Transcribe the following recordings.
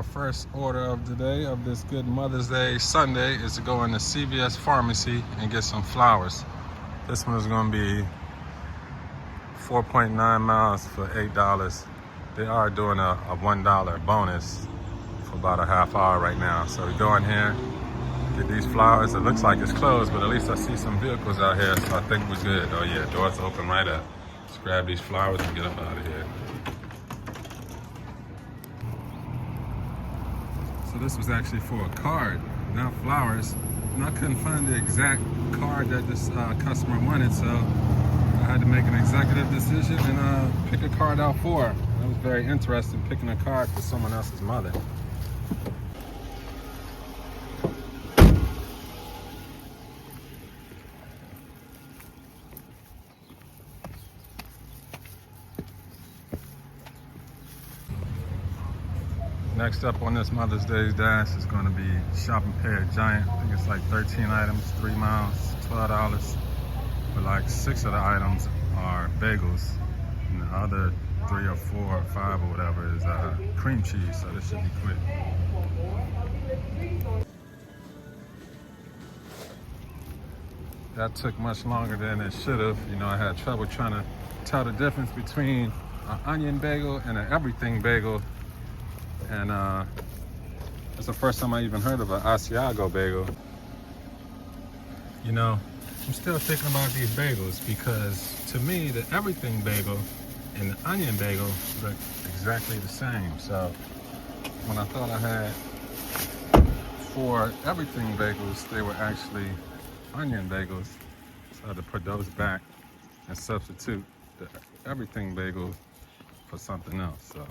our first order of the day of this good Mother's Day Sunday is to go into CVS Pharmacy and get some flowers. This one is going to be 4.9 miles for $8. They are doing a $1 bonus for about a half hour right now. So we go in here, get these flowers. It looks like it's closed, but at least I see some vehicles out here, so I think we're good. Oh yeah, doors open right up. Let's grab these flowers and get up out of here. So this was actually for a card, not flowers. And I couldn't find the exact card that this customer wanted, so I had to make an executive decision and pick a card out for her. It was very interesting picking a card for someone else's mother. Next up on this Mother's Day's dash is going to be Shopping Pair Giant. I think it's like 13 items, 3 miles, $12. But like 6 of the items are bagels, and the other 3 or 4 or 5 or whatever is cream cheese, so this should be quick. That took much longer than it should have. You know, I had trouble trying to tell the difference between an onion bagel and an everything bagel. And it's the first time I even heard of an Asiago bagel. You know, I'm still thinking about these bagels because to me, the everything bagel and the onion bagel look exactly the same. So when I thought I had 4 everything bagels, they were actually onion bagels. So I had to put those back and substitute the everything bagel for something else. So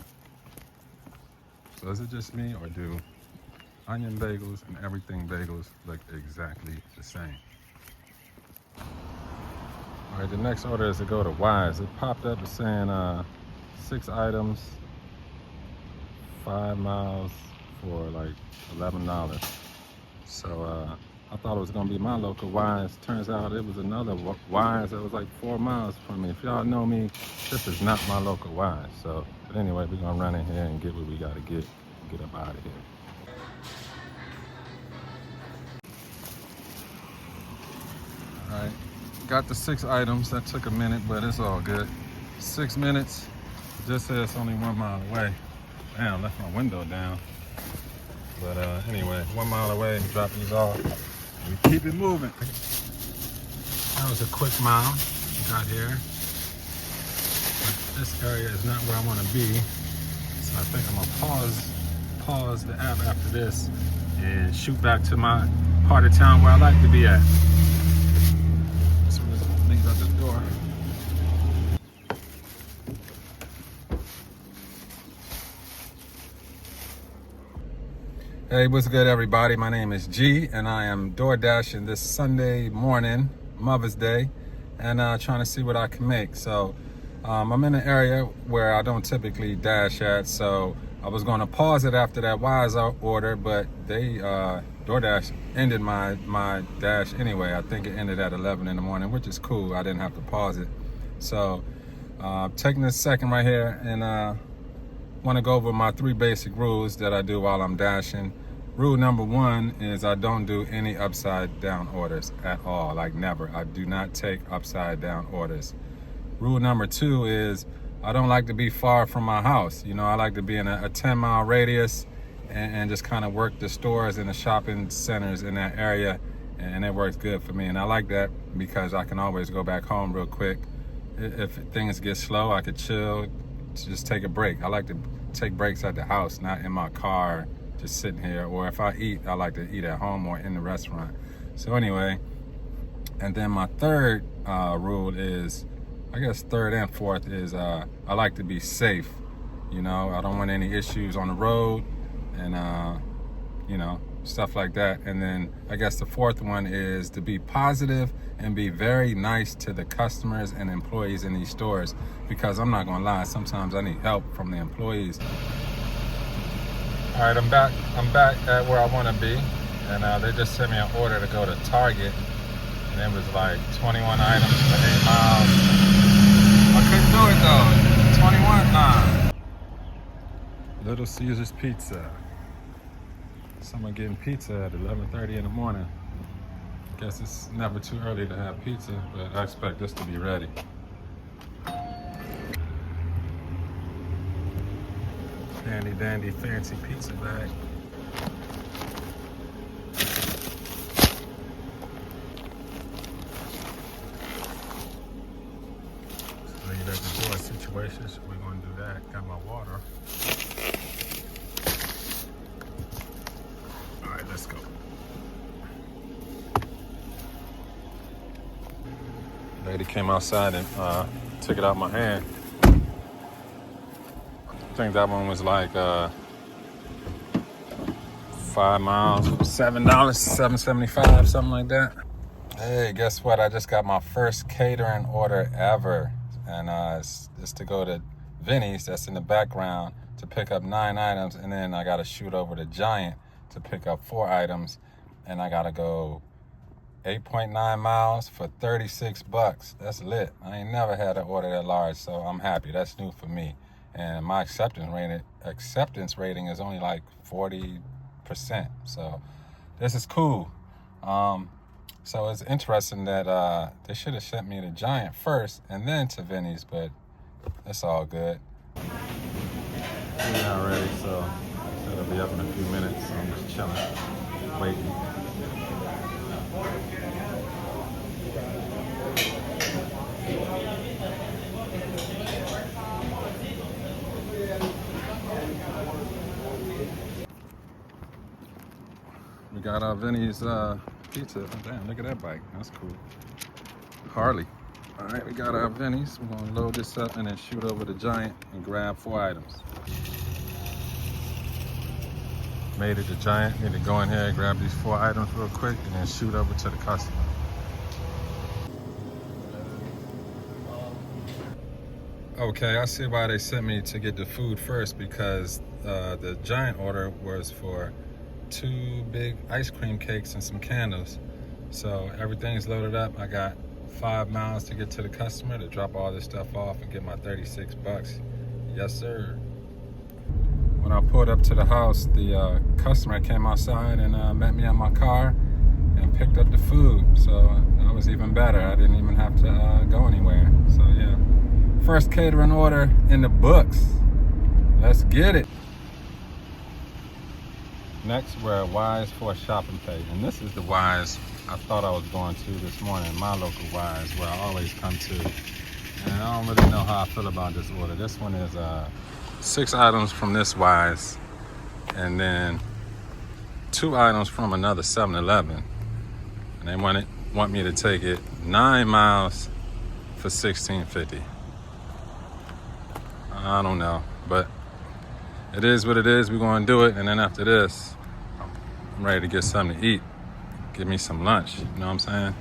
is it just me, or do onion bagels and everything bagels look exactly the same? All right, the next order is to go to Wise. It popped up as saying 6 items, 5 miles for like $11. So I thought it was gonna be my local Wise. Turns out it was another Wise that was like 4 miles from me. If y'all know me, this is not my local Wise. So, but anyway, we're gonna run in here and get what we gotta get up out of here. All right, got the 6 items. That took a minute, but it's all good. 6 minutes. Just says it's only 1 mile away. Damn, left my window down. But anyway, 1 mile away, drop these off. We keep it moving. That was a quick mile. Got here. But this area is not where I want to be. So I think I'm gonna pause the app after this and shoot back to my part of town where I like to be at. So let's leave out the door. Hey, what's good, everybody? My name is G, and I am door dashing this Sunday morning, Mother's Day, and trying to see what I can make. So I'm in an area where I don't typically dash at, so I was going to pause it after that Wise order, but they DoorDash ended my dash anyway. I think it ended at 11 in the morning, which is cool. I didn't have to pause it. So taking this second right here and want to go over my 3 basic rules that I do while I'm dashing. Rule number 1 is I don't do any upside down orders at all, like never. I do not take upside down orders. Rule number 2 is I don't like to be far from my house. You know, I like to be in a 10-mile radius and just kind of work the stores and the shopping centers in that area, and it works good for me. And I like that because I can always go back home real quick. If things get slow, I could chill, just take a break. I like to take breaks at the house, not in my car, just sitting here. Or if I eat, I like to eat at home or in the restaurant. So anyway, and then my third rule is, I guess third and fourth is I like to be safe. You know, I don't want any issues on the road and, you know, stuff like that. And then I guess the fourth one is to be positive and be very nice to the customers and employees in these stores, because I'm not gonna lie, sometimes I need help from the employees. All right, I'm back at where I want to be, and they just sent me an order to go to Target, and it was like 21 items for 8 miles. I couldn't do it though. 21, nah. Little Caesars Pizza. Someone getting pizza at 11:30 in the morning. Guess it's never too early to have pizza, but I expect this to be ready. Handy dandy fancy pizza bag. Leave it at the door situation, so we're gonna do that. Got my water. All right, let's go. Lady came outside and took it out of my hand. I think that one was like 5 miles, $7, $7.75, something like that. Hey, guess what? I just got my first catering order ever. And it's to go to Vinny's, that's in the background, to pick up 9 items. And then I got to shoot over to Giant to pick up 4 items. And I got to go 8.9 miles for $36. That's lit. I ain't never had an order that large, so I'm happy. That's new for me. And my acceptance rating is only like 40%. So this is cool. So it's interesting that they should have sent me to Giant first and then to Vinny's, but it's all good. We're not ready, so it'll be up in a few minutes. So I'm just chilling, waiting. We got our Vinny's pizza. Oh, damn, look at that bike. That's cool. Harley. All right, we got our Vinny's. We're gonna load this up and then shoot over to Giant and grab 4 items. Made it to Giant. Need to go in here and grab these 4 items real quick and then shoot over to the customer. Okay, I see why they sent me to get the food first, because the Giant order was for 2 big ice cream cakes and some candles. So everything's loaded up. I got 5 miles to get to the customer to drop all this stuff off and get my $36. Yes, sir. When I pulled up to the house, the customer came outside and met me at my car and picked up the food. So that was even better. I didn't even have to go anywhere. So yeah, first catering order in the books. Let's get it. Next, we're at Wise for a shopping page. And this is the Wise I thought I was going to this morning, my local Wise, where I always come to. And I don't really know how I feel about this order. This one is 6 items from this Wise, and then 2 items from another 7-Eleven. And they want me to take it 9 miles for $16.50. I don't know, but it is what it is. We're going to do it, and then after this, I'm ready to get something to eat. Give me some lunch, you know what I'm saying?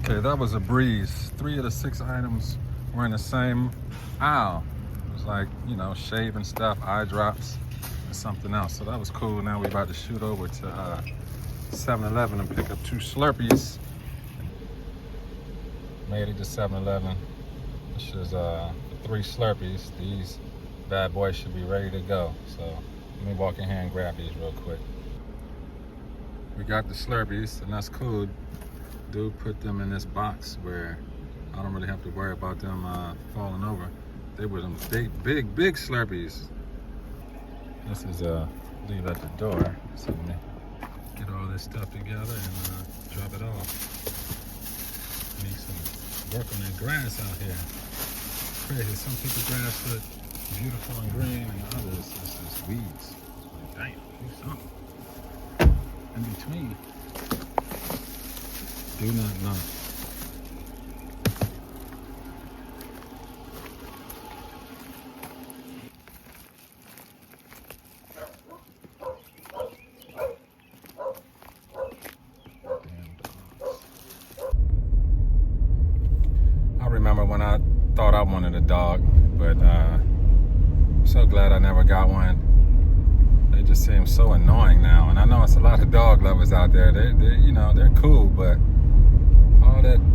Okay, that was a breeze. 3 of the 6 items were in the same aisle. It was like, you know, shaving stuff, eye drops, and something else. So that was cool. Now we're about to shoot over to 7-Eleven and pick up 2 Slurpees. Made it to 7-Eleven. This is 3 Slurpees. These bad boys should be ready to go. So let me walk in here and grab these real quick. We got the Slurpees, and that's cool. Dude put them in this box where I don't really have to worry about them falling over. They were them big Slurpees. This is leave at the door. So let me get all this stuff together and drop it off. Need some work on that grass out here. Crazy. Some people's grass look beautiful and green, and others it's just weeds. Damn, do something in between. Do not know. I remember when I thought I wanted a dog, but I'm so glad I never got one. They just seem so annoying now, and I know it's a lot of dog lovers out there. They're cool, but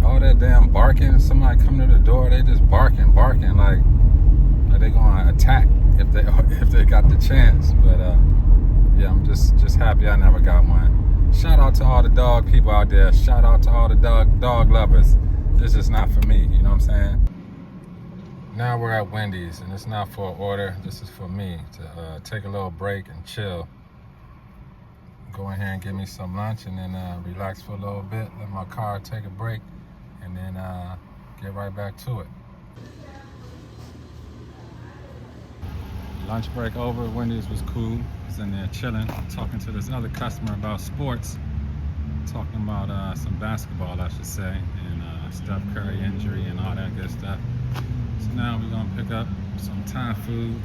all that damn barking. Somebody come to the door, they just barking like they gonna the chance, but yeah, I'm just happy I never got one. Shout out to all the dog people out there. Shout out to all the dog lovers. This is not for me, you know what I'm saying? Now we're at Wendy's, and it's not for an order. This is for me to take a little break and chill. Go in here and get me some lunch, and then relax for a little bit. Let my car take a break, and then get right back to it. Lunch break over. Wendy's was cool. I was in there chilling, talking to this other customer about sports, talking about some basketball, I should say, and Steph Curry injury and all that good stuff. So now we're gonna pick up some Thai food.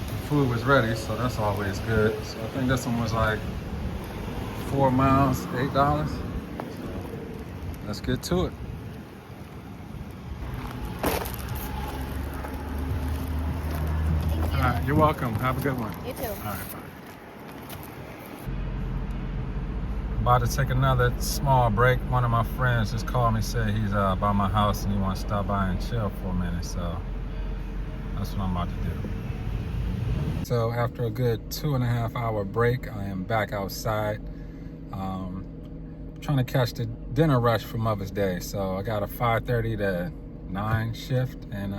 The food was ready, so that's always good. So I think this one was like 4 miles, $8. So let's get to it. All right, you're welcome. Have a good one. You too. All right, bye. About to take another small break. One of my friends just called me, said he's by my house and he wants to stop by and chill for a minute. So that's what I'm about to do. So after a good 2.5 hour break, I am back outside. Trying to catch the dinner rush for Mother's Day. So I got a 5:30 to 9 shift, and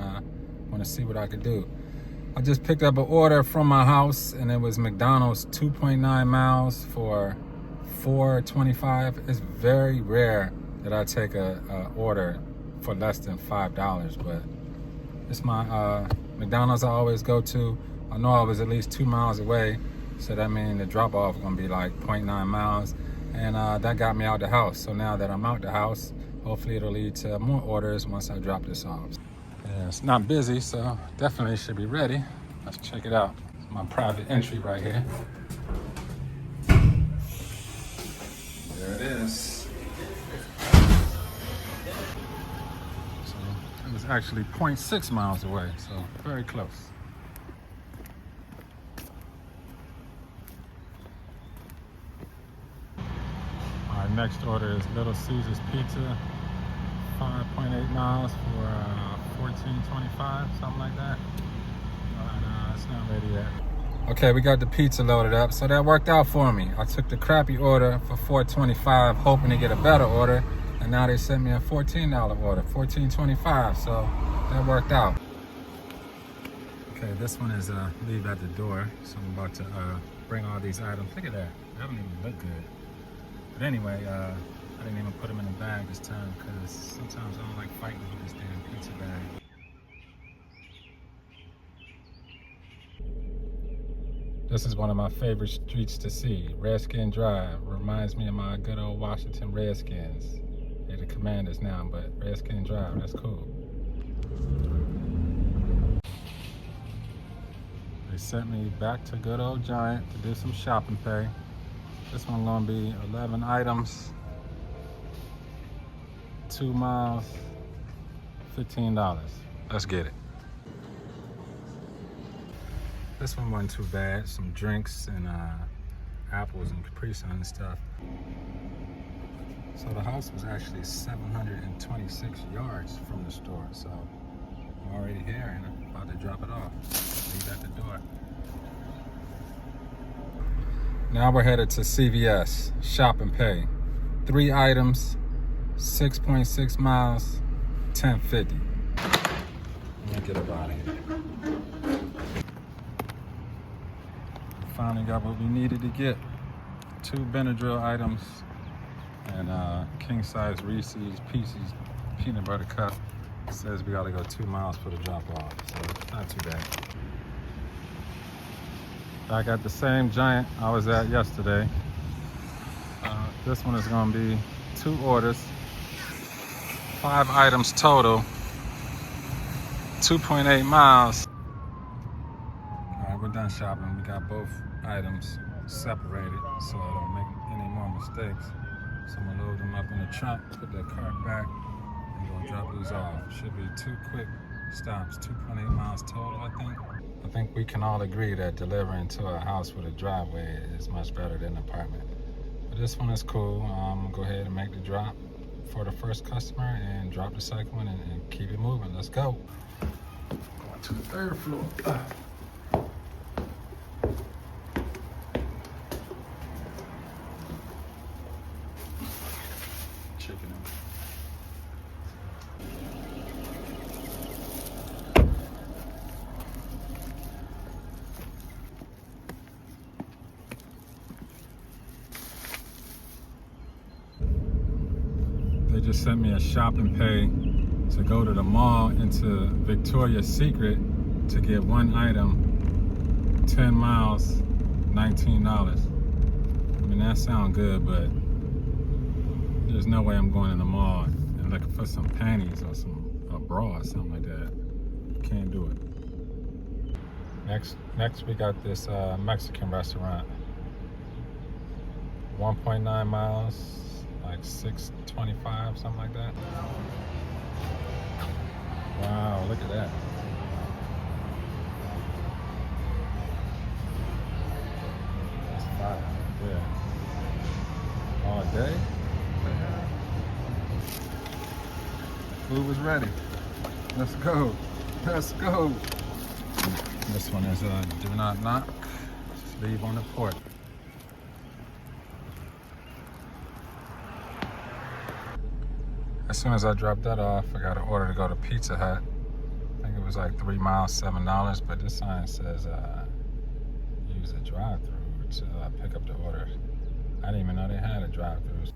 want to see what I could do. I just picked up an order from my house, and it was McDonald's 2.9 miles for $4.25. It's very rare that I take a order for less than $5, but it's my McDonald's I always go to. I know I was at least 2 miles away, so that means the drop off is gonna be like 0.9 miles, and that got me out the house. So now that I'm out the house, hopefully it'll lead to more orders once I drop this off. Yeah, it's not busy, so definitely should be ready. Let's check it out. It's my private entry right here. There it is. So it was actually 0.6 miles away, so very close. Our next order is Little Caesars Pizza, 5.8 miles for $14.25, something like that. But it's not ready yet. Okay, we got the pizza loaded up, so that worked out for me. I took the crappy order for $4.25, hoping to get a better order, and now they sent me a $14 order, $14.25, so that worked out. Okay, this one is leave at the door, so I'm about to bring all these items. Look at that, they don't even look good. But anyway, I didn't even put them in the bag this time because sometimes I don't like fighting with this damn pizza bag. This is one of my favorite streets to see. Redskin Drive. Reminds me of my good old Washington Redskins. They're the Commanders now, but Redskin Drive, that's cool. They sent me back to good old Giant to do some shopping pay. This one gonna be 11 items, 2 miles, $15. Let's get it. This one wasn't too bad. Some drinks and apples and Capri Sun and stuff. So the house was actually 726 yards from the store. So I'm already here and I'm about to drop it off. Leave at the door. Now we're headed to CVS, shop and pay. 3 items, 6.6 miles, $10.50. Let me get up out of here. Finally got what we needed to get. 2 Benadryl items and king size Reese's Pieces peanut butter cup. It says we gotta go 2 miles for the drop off, so not too bad. Back at the same Giant I was at yesterday. This one is gonna be 2 orders, 5 items total, 2.8 miles. All right, we're done shopping. We got both items separated so I don't make any more mistakes. So I'm gonna load them up in the trunk, put the cart back, and go drop these off. Should be 2 quick stops, 2.8 miles total, I think. I think we can all agree that delivering to a house with a driveway is much better than an apartment. But this one is cool. I'm gonna go ahead and make the drop for the first customer and drop the second one and keep it moving. Let's go. Going to the 3rd floor. sent me a shopping pay to go to the mall into Victoria's Secret to get one item, 10 miles, $19. I mean, that sounds good, but there's no way I'm going in the mall and looking for some panties or a bra or something like that. Can't do it. Next we got this Mexican restaurant. 1.9 miles, like $6.25, something like that. Wow, look at that. That's fire, yeah. All day. Food was ready. Let's go. Let's go. This one is do not knock. Just leave on the porch. As soon as I dropped that off, I got an order to go to Pizza Hut. I think it was like 3 miles, $7, but this sign says use a drive-through to pick up the order. I didn't even know they had a drive-through.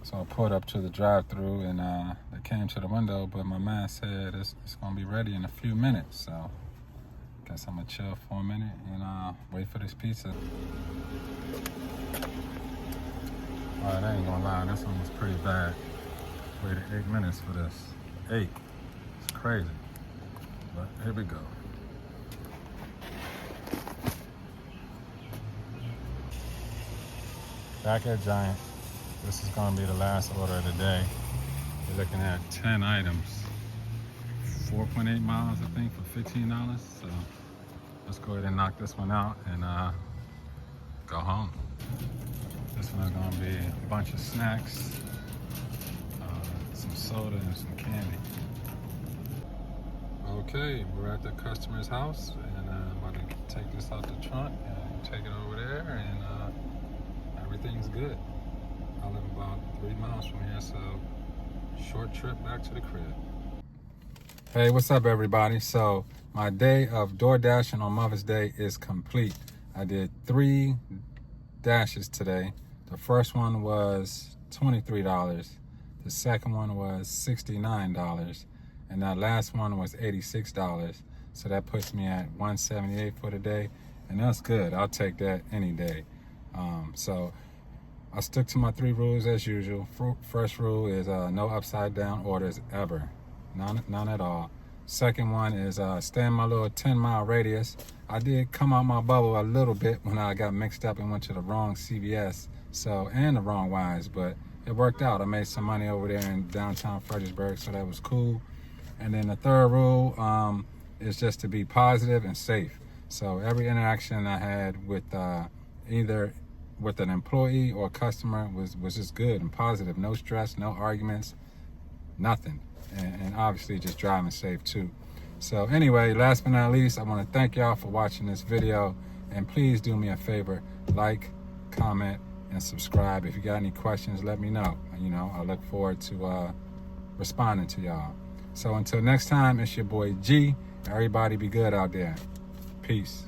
So I pulled up to the drive-through and they came to the window, but my man said it's gonna be ready in a few minutes. So guess I'm gonna chill for a minute and wait for this pizza. Alright, I ain't gonna lie, this one was pretty bad. Waited 8 minutes for this. 8. It's crazy. But here we go. Back at Giant. This is gonna be the last order of the day. We're looking at 10 items. 4.8 miles, I think, for $15. So let's go ahead and knock this one out and go home. This one is gonna be a bunch of snacks, some soda and some candy. Okay, we're at the customer's house and I'm about to take this out the trunk and take it over there and everything's good. I live about 3 miles from here, so short trip back to the crib. Hey, what's up everybody? So my day of door dashing on Mother's Day is complete. I did 3 dashes today. The first one was $23. The second one was $69. And that last one was $86. So that puts me at $178 for the day. And that's good. I'll take that any day. So I stuck to my 3 rules as usual. First rule is no upside down orders ever. None at all. Second one is stay in my little 10-mile radius. I did come out my bubble a little bit when I got mixed up and went to the wrong CVS, and the wrong Wise, but it worked out. I made some money over there in downtown Fredericksburg, so that was cool. And then the third rule is just to be positive and safe. So every interaction I had with either with an employee or a customer was just good and positive. No stress, no arguments, nothing. And obviously just driving safe too. So anyway, last but not least, I want to thank y'all for watching this video, and please do me a favor, like, comment, and subscribe. If you got any questions, let me know. I look forward to responding to y'all. So until next time, it's your boy G. Everybody be good out there. Peace.